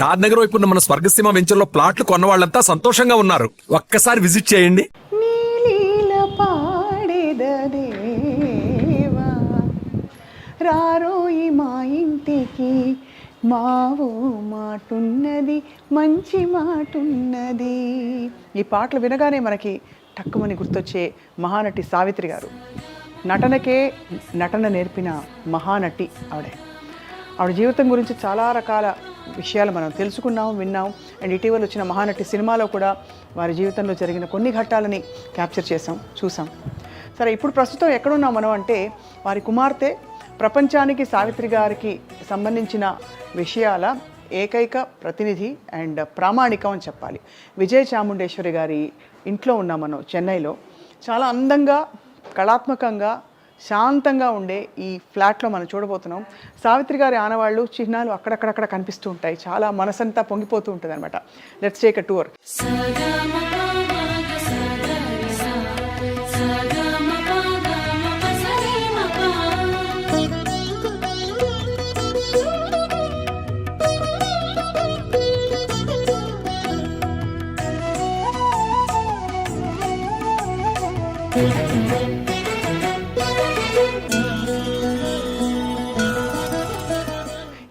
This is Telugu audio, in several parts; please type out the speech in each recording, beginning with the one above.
షాద్ నగర్ వైపు ఉన్న మన స్వర్గసీమ వెంచర్లో ప్లాట్లు కొన్న వాళ్ళంతా సంతోషంగా ఉన్నారు. ఒక్కసారి విజిట్ చేయండి. నీలీల పాడేదేవా రారోయి మా ఇంటికి, మావో మాటున్నది మంచి మాటున్నది. ఈ పాటలు వినగానే మనకి టక్కుమని గుర్తొచ్చే మహానటి సావిత్రి గారు. నటనకే నటన నేర్పిన మహానటి ఆవిడ జీవితం గురించి చాలా రకాల విషయాలు మనం తెలుసుకున్నాం, విన్నాం. అండ్ ఇటీవల వచ్చిన మహానటి సినిమాలో కూడా వారి జీవితంలో జరిగిన కొన్ని ఘట్టాలని క్యాప్చర్ చేసాం, చూసాం. సరే, ఇప్పుడు ప్రస్తుతం ఎక్కడున్నాం మనం అంటే వారి కుమార్తె ప్రపంచానికి సావిత్రి గారికి సంబంధించిన విషయాల ఏకైక ప్రతినిధి అండ్ ప్రామాణికం అని చెప్పాలి. విజయ చాముండేశ్వరి గారి ఇంట్లో ఉన్నాం మనం చెన్నైలో. చాలా అందంగా, కళాత్మకంగా, శాంతంగా ఉండే ఈ ఫ్లాట్లో మనం చూడబోతున్నాం. సావిత్రి గారి ఆనవాళ్ళు, చిహ్నాలు అక్కడక్కడక్కడ కనిపిస్తూ ఉంటాయి. చాలా మనసంతా పొంగిపోతూ ఉంటుంది అనమాట. Let's take a tour.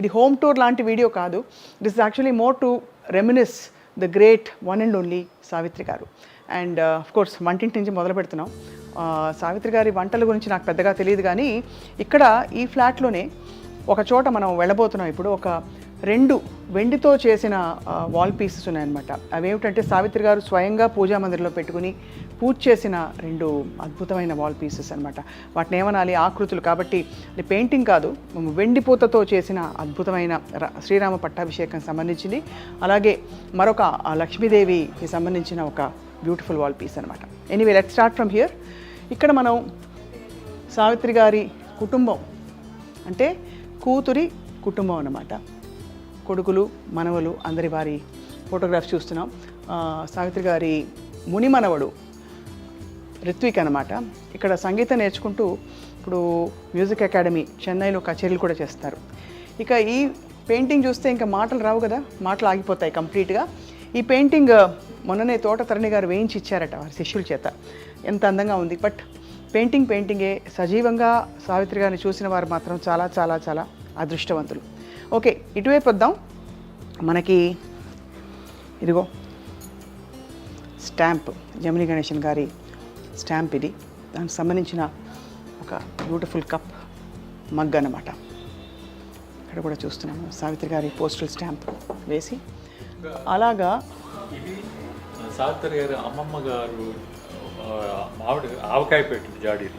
ఇది హోమ్ టూర్ లాంటి వీడియో కాదు. This is actually more to reminisce the great one and only Savitri garu. And of course వంటింటి నుంచి మొదలు పెడుతున్నాం. సావిత్రి గారి వంటల గురించి నాకు పెద్దగా తెలియదు, కానీ ఇక్కడ ఈ ఫ్లాట్లోనే ఒక చోట మనం వెళ్ళబోతున్నాం. ఇప్పుడు ఒక 2 వెండితో చేసిన వాల్ పీసెస్ ఉన్నాయన్నమాట. అవేమిటంటే సావిత్రి గారు స్వయంగా పూజా మందిరంలో పెట్టుకుని పూజ చేసిన 2 అద్భుతమైన వాల్ పీసెస్ అనమాట. వాటిని ఏమనాలి, ఆకృతులు కాబట్టి అది పెయింటింగ్ కాదు, వెండిపూతతో చేసిన అద్భుతమైన శ్రీరామ పట్టాభిషేకం సంబంధించింది. అలాగే మరొక లక్ష్మీదేవికి సంబంధించిన ఒక బ్యూటిఫుల్ వాల్ పీస్ అనమాట. Anyway, let's start from here. ఇక్కడ మనం సావిత్రి గారి కుటుంబం అంటే కూతురి కుటుంబం అన్నమాట. కొడుకులు, మనవలు, అందరి వారి ఫోటోగ్రాఫ్స్ చూస్తున్నాం. సావిత్రి గారి ముని మనవడు రిత్విక్ అనమాట. ఇక్కడ సంగీతం నేర్చుకుంటూ ఇప్పుడు మ్యూజిక్ అకాడమీ చెన్నైలో కచేరీలు కూడా చేస్తారు. ఇక ఈ పెయింటింగ్ చూస్తే ఇంకా మాటలు రావు కదా, మాటలు ఆగిపోతాయి కంప్లీట్గా. ఈ పెయింటింగ్ మొన్ననే తోట తరణి గారు వేయించి ఇచ్చారట వారి శిష్యుల చేత. ఎంత అందంగా ఉంది. బట్ పెయింటింగే. సజీవంగా సావిత్రి గారిని చూసిన వారు మాత్రం చాలా చాలా చాలా అదృష్టవంతులు. ఓకే, ఇటువైపు వద్దాం. మనకి ఇదిగో స్టాంప్, జమినీ గణేశన్ గారి స్టాంప్ ఇది. దానికి సంబంధించిన ఒక బ్యూటిఫుల్ కప్, మగ్ అన్నమాట. ఇక్కడ కూడా చూస్తున్నాము సావిత్రి గారి పోస్టల్ స్టాంప్ వేసి. అలాగా ఇది సావిత్రి గారి అమ్మమ్మ గారు మామిడి ఆవకాయ పెట్టిన జాడీలు.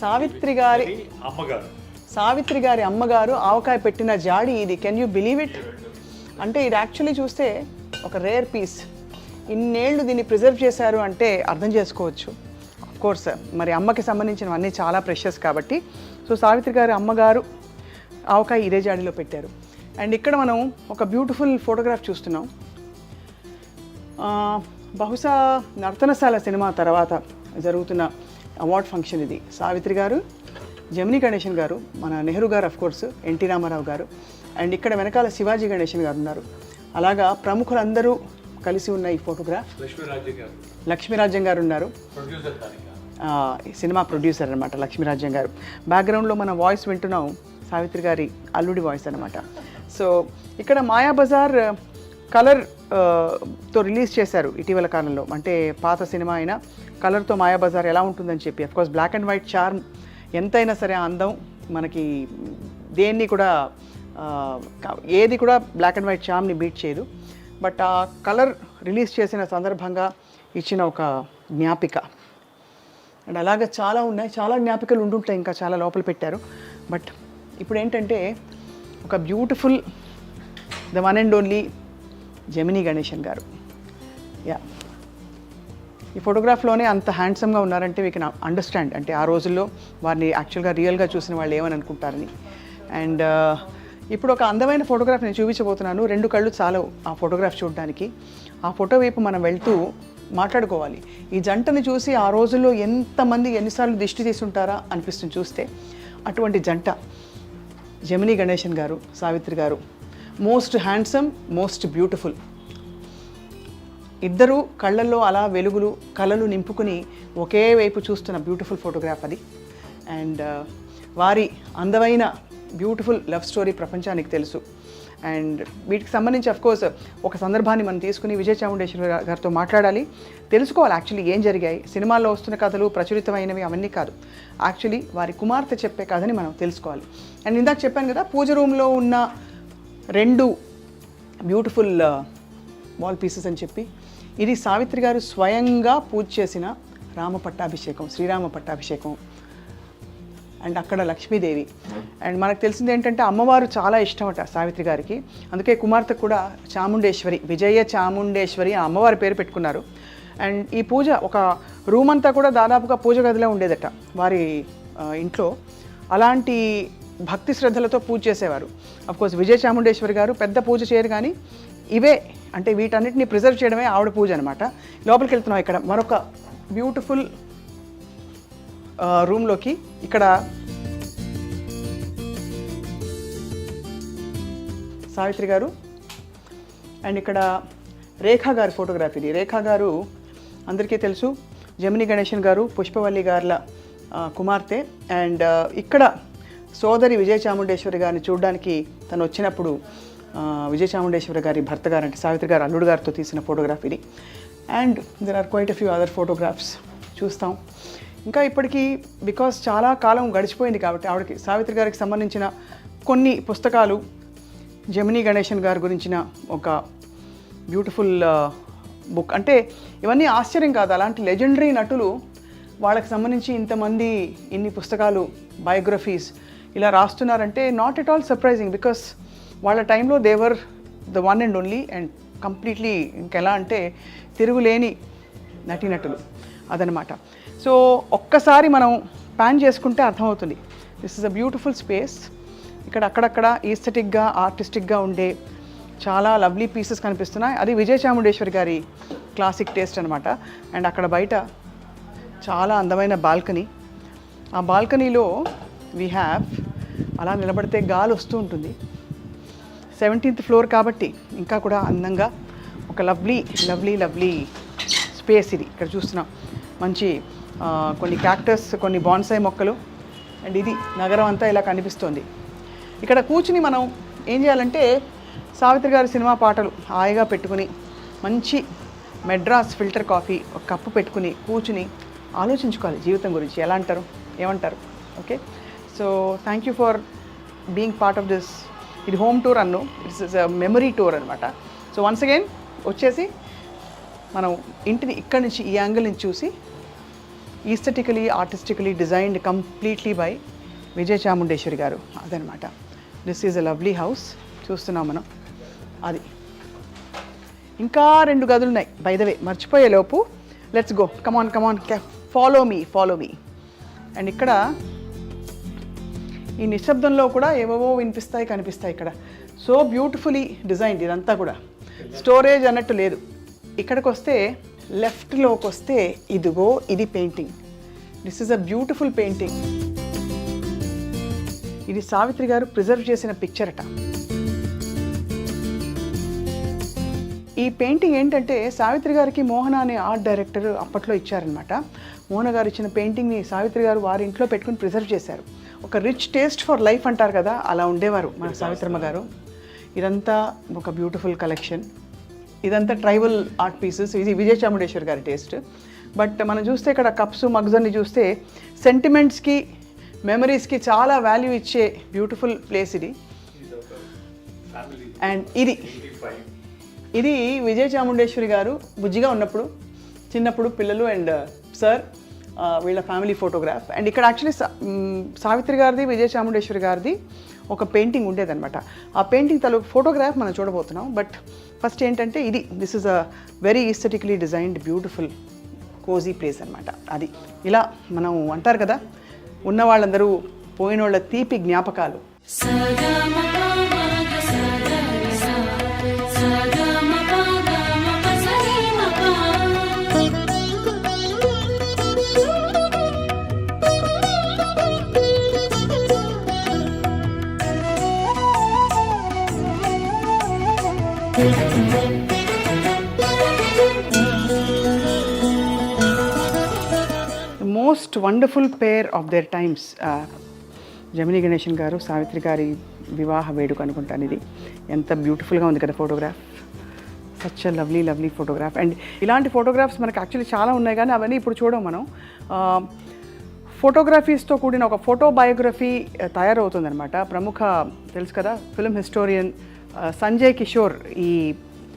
సావిత్రి గారి అమ్మగారు ఆవకాయ పెట్టిన జాడి ఇది. Can you believe it? అంటే ఇది యాక్చువల్లీ చూస్తే ఒక రేర్ పీస్. ఇన్నేళ్ళు దీన్ని ప్రిజర్వ్ చేశారు అంటే అర్థం చేసుకోవచ్చు. ఆఫ్ కోర్స్ మరి అమ్మకి సంబంధించినవన్నీ చాలా ప్రెషియస్ కాబట్టి. సో సావిత్రి గారి అమ్మగారు ఆవకాయ ఇదే జాడీలో పెట్టారు. అండ్ ఇక్కడ మనం ఒక బ్యూటిఫుల్ ఫోటోగ్రాఫ్ చూస్తున్నాం. బహుశా నర్తనశాల సినిమా తర్వాత జరుగుతున్న అవార్డ్ ఫంక్షన్ ఇది. సావిత్రి గారు, జమినీ గణేశన్ గారు, మన నెహ్రూ గారు, ఆఫ్ కోర్స్ ఎన్టీ రామారావు గారు, అండ్ ఇక్కడ వెనకాల శివాజీ గణేశన్ గారు ఉన్నారు. అలాగా ప్రముఖులందరూ కలిసి ఉన్న ఈ ఫోటోగ్రాఫ్. లక్ష్మీరాజ్యం గారు ఉన్నారు, సినిమా ప్రొడ్యూసర్ అనమాట లక్ష్మీరాజ్యం గారు. బ్యాక్గ్రౌండ్లో మన వాయిస్ వింటున్నాం, సావిత్రి గారి అల్లుడి వాయిస్ అనమాట. సో ఇక్కడ మాయాబజార్ కలర్తో రిలీజ్ చేశారు ఇటీవల కాలంలో. అంటే పాత సినిమా అయినా కలర్తో మాయాబజార్ ఎలా ఉంటుందని చెప్పి. Of course black and white charm ఎంతైనా సరే అందం మనకి దేన్ని కూడా ఏది కూడా బ్లాక్ అండ్ వైట్ చార్మ్ని బీట్ చేయదు. బట్ ఆ కలర్ రిలీజ్ చేసిన సందర్భంగా ఇచ్చిన ఒక జ్ఞాపిక. అండ్ అలాగే చాలా ఉన్నాయి, చాలా జ్ఞాపికలు ఉండుంటాయి, ఇంకా చాలా లోపల పెట్టారు. బట్ ఇప్పుడు ఏంటంటే ఒక beautiful the one and only Gemini Ganesan garu. Yeah, ఈ ఫోటోగ్రాఫ్లోనే అంత హ్యాండ్సమ్గా ఉన్నారంటే వీ కెన్ అండర్స్టాండ్. అంటే ఆ రోజుల్లో వారిని యాక్చువల్గా రియల్గా చూసిన వాళ్ళు ఏమని అనుకుంటారని. అండ్ ఇప్పుడు ఒక అందమైన ఫోటోగ్రాఫ్ నేను చూపించబోతున్నాను. 2 కళ్ళు చాలు ఆ ఫోటోగ్రాఫ్ చూడడానికి. ఆ ఫోటో వైపు మనం వెళ్తూ మాట్లాడుకోవాలి. ఈ జంటని చూసి ఆ రోజుల్లో ఎంతమంది ఎన్నిసార్లు దిష్టి తీసుంటారా అనిపిస్తుంది చూస్తే. అటువంటి జంట జమినీ గణేశన్ గారు, సావిత్రి గారు. Most handsome, most beautiful. ఇద్దరు కళ్ళల్లో అలా వెలుగులు కళలు నింపుకుని ఒకే వైపు చూస్తున్న బ్యూటిఫుల్ ఫోటోగ్రాఫ్ అది. అండ్ వారి అందమైన బ్యూటిఫుల్ లవ్ స్టోరీ ప్రపంచానికి తెలుసు. అండ్ వీటికి సంబంధించి అఫ్కోర్స్ ఒక సందర్భాన్ని మనం తీసుకుని విజయ చాముండేశ్వరి గారితో మాట్లాడాలి, తెలుసుకోవాలి యాక్చువల్లీ ఏం జరిగాయి. సినిమాల్లో వస్తున్న కథలు ప్రచురితమైనవి అవన్నీ కాదు, యాక్చువల్లీ వారి కుమార్తె చెప్పే కథని మనం తెలుసుకోవాలి. అండ్ ఇందాక చెప్పాను కదా, పూజ రూమ్లో ఉన్న 2 బ్యూటిఫుల్ వాల్ పీసెస్ అని చెప్పి, ఇది సావిత్రి గారు స్వయంగా పూజ చేసిన రామ పట్టాభిషేకం, శ్రీరామ పట్టాభిషేకం. అండ్ అక్కడ లక్ష్మీదేవి. అండ్ మనకు తెలిసింది ఏంటంటే అమ్మవారు చాలా ఇష్టమట సావిత్రి గారికి, అందుకే కుమార్తె కూడా చాముండేశ్వరి, విజయ చాముండేశ్వరి ఆ అమ్మవారి పేరు పెట్టుకున్నారు. అండ్ ఈ పూజ ఒక రూమ్ అంతా కూడా దాదాపుగా పూజ గదిలో ఉండేదట వారి ఇంట్లో. అలాంటి భక్తి శ్రద్ధలతో పూజ చేసేవారు. అఫ్కోర్స్ విజయ చాముండేశ్వరి గారు పెద్ద పూజ చేయరు, కానీ ఇవే అంటే వీటన్నిటిని ప్రిజర్వ్ చేయడమే ఆవిడ పూజ అనమాట. లోపలికి వెళ్తున్నాం, ఇక్కడ మరొక బ్యూటిఫుల్ రూమ్లోకి. ఇక్కడ సావిత్రి గారు అండ్ ఇక్కడ రేఖా గారి ఫోటోగ్రఫీ. ఇది రేఖా గారు అందరికీ తెలుసు, జమిని గణేశన్ గారు పుష్పవల్లి గారుల కుమార్తె. అండ్ ఇక్కడ సోదరి విజయ చాముండేశ్వరి గారిని చూడడానికి తను వచ్చినప్పుడు విజయ చాముండేశ్వరి గారి భర్త గారు అంటే సావిత్రి గారు అల్లుడు గారితో తీసిన ఫోటోగ్రాఫ్ ఇది. And there are quite a few other photographs చూస్తాం. ఇంకా ఇప్పటికీ బికాస్ చాలా కాలం గడిచిపోయింది కాబట్టి ఆవిడకి సావిత్రి గారికి సంబంధించిన కొన్ని పుస్తకాలు, జమిని గణేశన్ గారి గురించిన ఒక బ్యూటిఫుల్ బుక్. అంటే ఇవన్నీ ఆశ్చర్యం కాదు, అలాంటి లెజెండరీ నటులు వాళ్ళకి సంబంధించి ఇంతమంది ఇన్ని పుస్తకాలు, బయోగ్రఫీస్ ఇలా రాస్తున్నారంటే not at all surprising, because వాళ్ళ టైంలో they were the one and only and completely ఇంకెలా అంటే తిరుగులేని నటీనటులు అదనమాట. సో ఒక్కసారి మనం ప్యాన్ చేసుకుంటే అర్థమవుతుంది. This is a beautiful space. ఇక్కడ అక్కడక్కడ ఈస్థెటిక్గా ఆర్టిస్టిక్గా ఉండే చాలా లవ్లీ పీసెస్ కనిపిస్తున్నాయి. అది విజయ చాముండేశ్వరి గారి క్లాసిక్ టేస్ట్ అనమాట. అండ్ అక్కడ బయట చాలా అందమైన బాల్కనీ. ఆ బాల్కనీలో వీ హ్యావ్ అలా నిలబడితే గాలి వస్తూ ఉంటుంది. 17th ఫ్లోర్ కాబట్టి ఇంకా కూడా అందంగా ఒక లవ్లీ లవ్లీ లవ్లీ స్పేస్ ఇది. ఇక్కడ చూస్తున్నాం మంచి కొన్ని క్యాక్టస్, కొన్ని బాన్సాయి మొక్కలు. అండ్ ఇది నగరం అంతా ఇలా కనిపిస్తోంది. ఇక్కడ కూర్చుని మనం ఏం చేయాలంటే సావిత్రి గారి సినిమా పాటలు హాయిగా పెట్టుకుని మంచి మెడ్రాస్ ఫిల్టర్ కాఫీ ఒక కప్పు పెట్టుకుని కూర్చుని ఆలోచించుకోవాలి జీవితం గురించి. ఎలా అంటారు, ఏమంటారు? Okay, so thank you for being part of this. ఇది హోమ్ టూర్ అన్ను, ఇట్స్ మెమరీ టూర్ అనమాట. సో వన్స్ అగైన్ వచ్చేసి మనం ఇంటిని ఇక్కడి నుంచి ఈ యాంగిల్ నుంచి చూసి aesthetically artistically designed completely by Vijaya Chamundeswari garu అదనమాట. This is a lovely house చూస్తున్నాం మనం. అది ఇంకా 2 గదులు ఉన్నాయి బై ద వే, మర్చిపోయే లోపు. Let's go, come on come on, follow me. And ఇక్కడ ఈ నిశ్శబ్దంలో కూడా ఏవేవో వినిపిస్తాయి, కనిపిస్తాయి ఇక్కడ. సో బ్యూటిఫుల్లీ డిజైన్డ్ ఇదంతా కూడా. స్టోరేజ్ అన్నట్టు లేదు. ఇక్కడికి వస్తే లెఫ్ట్లోకి వస్తే ఇదిగో ఇది painting. This is a beautiful painting. ఇది సావిత్రి గారు ప్రిజర్వ్ చేసిన పిక్చర్ అట. ఈ పెయింటింగ్ ఏంటంటే సావిత్రి గారికి మోహన అనే ఆర్ట్ డైరెక్టర్ అప్పట్లో ఇచ్చారనమాట. మోహన గారు ఇచ్చిన పెయింటింగ్ని సావిత్రి గారు వారి ఇంట్లో పెట్టుకుని ప్రిజర్వ్ చేశారు. ఒక రిచ్ టేస్ట్ ఫర్ లైఫ్ అంటారు కదా, అలా ఉండేవారు మన సావిత్రమ్మ గారు. ఇదంతా ఒక బ్యూటిఫుల్ కలెక్షన్. ఇదంతా ట్రైబల్ ఆర్ట్ పీసెస్. ఇది విజయ చాముండేశ్వరి గారి టేస్ట్. బట్ మనం చూస్తే ఇక్కడ కప్స్, మగ్స్ అన్ని చూస్తే సెంటిమెంట్స్కి, మెమరీస్కి చాలా వాల్యూ ఇచ్చే బ్యూటిఫుల్ ప్లేస్ ఇది. అండ్ ఇది విజయ చాముండేశ్వరి గారు బుజ్జిగా ఉన్నప్పుడు, చిన్నప్పుడు పిల్లలు అండ్ సార్ వీళ్ళ ఫ్యామిలీ ఫోటోగ్రాఫ్. అండ్ ఇక్కడ యాక్చువల్లీ సావిత్రి గారిది, విజయ చాముండేశ్వరి గారిది ఒక పెయింటింగ్ ఉండేదన్నమాట. ఆ పెయింటింగ్ తాలూకు ఫోటోగ్రాఫ్ మనం చూడబోతున్నాం. బట్ ఫస్ట్ ఏంటంటే ఇది, this is a very aesthetically designed beautiful cosy place అనమాట. అది ఇలా మనం అంటారు కదా, ఉన్న వాళ్ళందరూ పోయిన వాళ్ళ తీపి జ్ఞాపకాలు. Most wonderful pair of their times Gemini Ganesan garu Savitri గారి వివాహ వేడుక అనుకుంటాను. ఇది ఎంత బ్యూటిఫుల్గా ఉంది కదా photograph. Such a lovely lovely photograph. And ఇలాంటి ఫోటోగ్రాఫ్స్ మనకు యాక్చువల్లీ చాలా ఉన్నాయి కానీ అవన్నీ ఇప్పుడు చూడం మనం. ఫోటోగ్రఫీస్తో కూడిన ఒక ఫోటో బయోగ్రఫీ తయారవుతుందన్నమాట. ప్రముఖ తెలుసు కదా ఫిల్మ్ హిస్టోరియన్ సంజయ్ కిషోర్ ఈ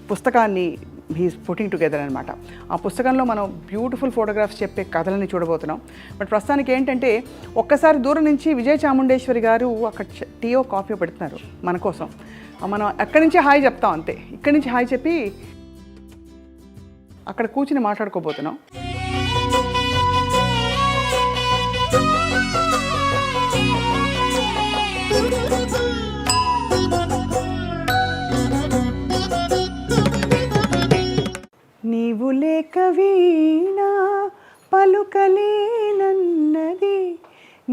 పుస్తకాన్ని హీస్ పుట్టింగ్ టుగెదర్ అనమాట. ఆ పుస్తకంలో మనం బ్యూటిఫుల్ ఫోటోగ్రాఫ్స్ చెప్పే కథలని చూడబోతున్నాం. బట్ ప్రస్తుతానికి ఏంటంటే ఒక్కసారి దూరం నుంచి విజయ చాముండేశ్వరి గారు అక్కడ టీయో కాఫీ పెడుతున్నారు మన కోసం. మనం అక్కడి నుంచి హాయ్ చెప్తాం అంతే. ఇక్కడి నుంచి హాయ్ చెప్పి అక్కడ కూర్చుని మాట్లాడుకోబోతున్నాం. నీవు లేక వీణా పలుకలేనన్నది,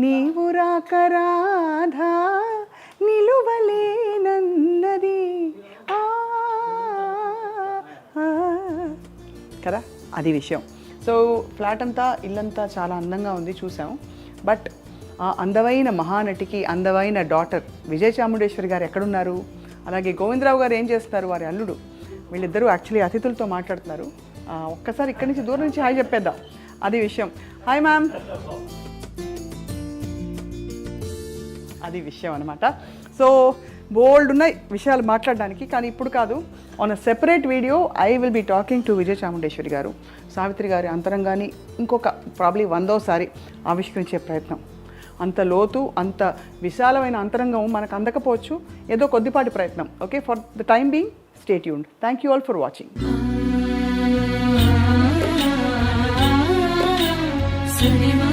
నీవు రాక రాధా నిలువలేనన్నది. కదా అది విషయం. సో ఫ్లాట్ అంతా ఇల్లంతా చాలా అందంగా ఉంది చూసాం. బట్ ఆ అందమైన మహానటికి అందమైన డాటర్ విజయ చాముండేశ్వరి గారు ఎక్కడున్నారు, అలాగే గోవిందరావు గారు ఏం చేస్తున్నారు, వారి అల్లుడు, వీళ్ళిద్దరూ యాక్చువల్లీ అతిథులతో మాట్లాడుతున్నారు. ఒక్కసారి ఇక్కడి నుంచి దూరం నుంచి హాయ్ చెప్పేద్దాం, అది విషయం. హాయ్ మ్యామ్, అది విషయం అనమాట. సో బోల్డ్ ఉన్నాయి విషయాలు మాట్లాడడానికి, కానీ ఇప్పుడు కాదు. On a separate video I will be talking to Vijaya Chamundeswari garu, Savitri గారి అంతరంగాన్ని ఇంకొక ప్రాబ్లీ 100వ ఆవిష్కరించే ప్రయత్నం. అంత లోతు అంత విశాలమైన అంతరంగం మనకు అందకపోవచ్చు, ఏదో కొద్దిపాటి ప్రయత్నం. Okay, for the time being stay tuned. Thank you all for watching. Cinema